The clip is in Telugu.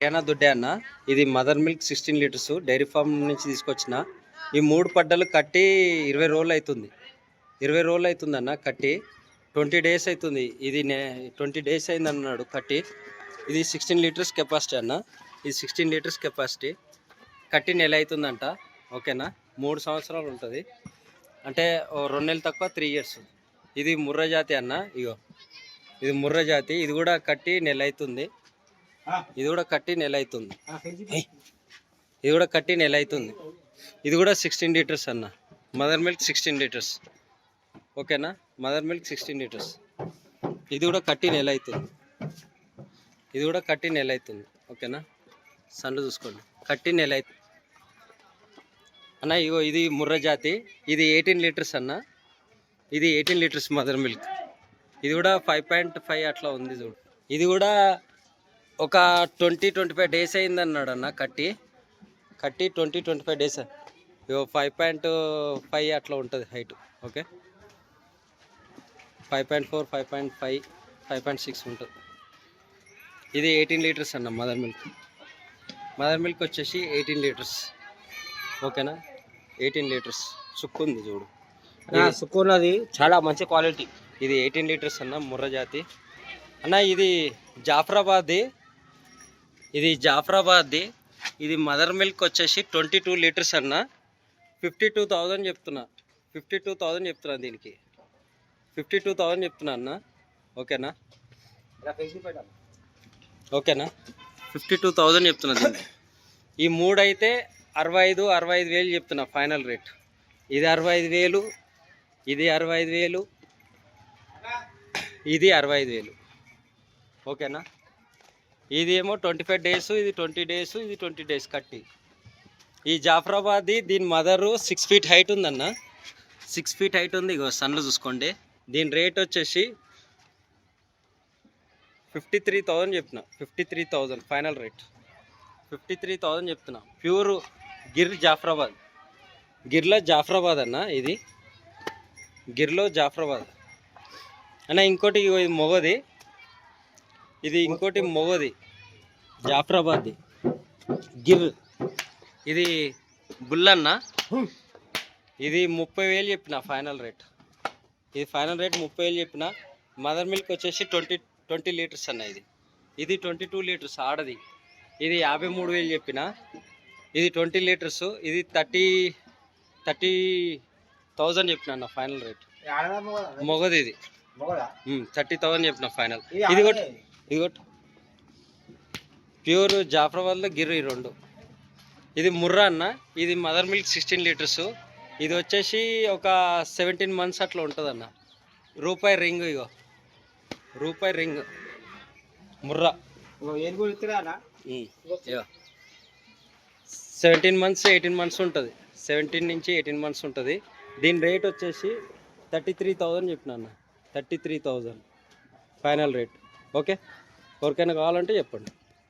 ఏనా దుడ్డే అన్న, ఇది mother milk 16 litres dairy farm నుంచి తీసుకొచ్చిన. ఈ 3 పడ్డలు కట్టి 20 రోజులు అవుతుంది. 20 రోజులు అవుతుంది అన్న కట్టి. 20 డేస్ అవుతుంది. ఇది 20 డేస్ అయింది అన్నాడు కట్టి. ఇది 16 లీటర్స్ కెపాసిటీ అన్న. ఇది 16 లీటర్స్ కెపాసిటీ కట్టి నెల అవుతుందంట. ఓకేనా, 3 సంవత్సరాలు ఉంటుంది. అంటే 2 నెలలు తక్కువ 3 ఇయర్స్. ఇది ముర్రా జాతి అన్న. ఇగో ఇది ముర్రా జాతి. ఇది కూడా కట్టి నెల అవుతుంది. ఇది కూడా కట్టి నెల అవుతుంది. ఇది కూడా కట్టి నెల అవుతుంది. ఇది కూడా 16 లీటర్స్ అన్న. Mother milk 16 litres. ఓకేనా, మదర్ మిల్క్ 16 లీటర్స్. ఇది కూడా కట్టి నెల అవుతుంది. ఇది కూడా కట్టి నెల అవుతుంది. ఓకేనా, సన్ను చూసుకోండి. కట్టి నెల అవుతుంది అన్న. ఇగో ఇది ముర్రా జాతి. ఇది 18 లీటర్స్ అన్న. ఇది 18 లీటర్స్ మదర్ మిల్క్. ఇది కూడా 5.5 అట్లా ఉంది చూడు. ఇది కూడా ఒక 20-25 డేస్ అయింది అన్నాడు అన్న కట్టి. 20-25 డేస్. ఇగో 5.5 అట్లా ఉంటుంది హైట్. ఓకే, 5.4, 5.5, 5.6 ఉంటుంది. ఇది 18 లీటర్స్ అన్న మదర్ మిల్క్. మదర్ మిల్క్ వచ్చేసి 18 లీటర్స్. ఓకేనా, 18 లీటర్స్. సుక్కు ఉంది చూడు, సుక్కు ఉన్నది, చాలా మంచి క్వాలిటీ. ఇది 18 లీటర్స్ అన్న, ముర్రా జాతి అన్న. ఇది జాఫరాబాద్ది. ఇది మదర్ మిల్క్ వచ్చేసి 22 లీటర్స్ అన్న. 52,000 చెప్తున్నా. 52,000 చెప్తున్నా దీనికి. 52,000 చెప్తున్నా అన్న. ఓకేనా, 52,000 చెప్తున్నా దీనికి. ఈ 3 అయితే 65,000 చెప్తున్నా ఫైనల్ రేట్. ఇది 65,000, ఇది 65,000, ఇది 65,000. ఓకేనా, ఇది ఏమో 25 డేస్, ఇది 20 డేస్, ఇది 20 డేస్ కట్టి. ఈ జాఫరాబాద్ది, దీని మదరు 6 ఫీట్ హైట్ ఉందన్న. 6 ఫీట్ హైట్ ఉంది. ఇగో సన్లు చూసుకోండి. దీని రేట్ వచ్చేసి 53,000 చెప్తున్నా. 53,000 ఫైనల్ రేట్. 53,000 చెప్తున్నా. ప్యూర్ గిర్ జాఫరాబాద్. గిర్లో జాఫరాబాద్ అన్న. ఇది గిర్లో జాఫరాబాద్ అన్న. ఇంకోటి ఇది మొగది. ఇది ఇంకోటి మొగది జాఫరాబాద్ది గిర్. ఇది బుల్లన్న. ఇది 30,000 చెప్పిన ఫైనల్ రేట్. ఇది ఫైనల్ రేట్ 30,000 చెప్పిన. మదర్ మిల్క్ వచ్చేసి 20 లీటర్స్ అన్న. ఇది 22 లీటర్స్ ఆడది. ఇది 53,000 చెప్పిన. ఇది 20 లీటర్స్. ఇది 30,000 చెప్పిన అన్న ఫైనల్ రేట్. మొగది ఇది 30,000 చెప్పిన ఫైనల్. ఇది కొట్టు ప్యూర్ జాఫరాబాద్లో గిర్రు. ఈ 2. ఇది ముర్రా అన్న. ఇది మదర్ మిల్క్ 16 లీటర్స్. ఇది వచ్చేసి ఒక 17 months అట్లా ఉంటుంది అన్న. రూపాయి రింగ్. ఇగో రూపాయి రింగ్ ముర్రా. 17 months 18 months ఉంటుంది. 17 నుంచి 18 months ఉంటుంది. దీని రేట్ వచ్చేసి 33,000 చెప్పిన అన్న. 33,000 ఫైనల్ రేట్. ఓకే, ఎవరికైనా కావాలంటే చెప్పండి.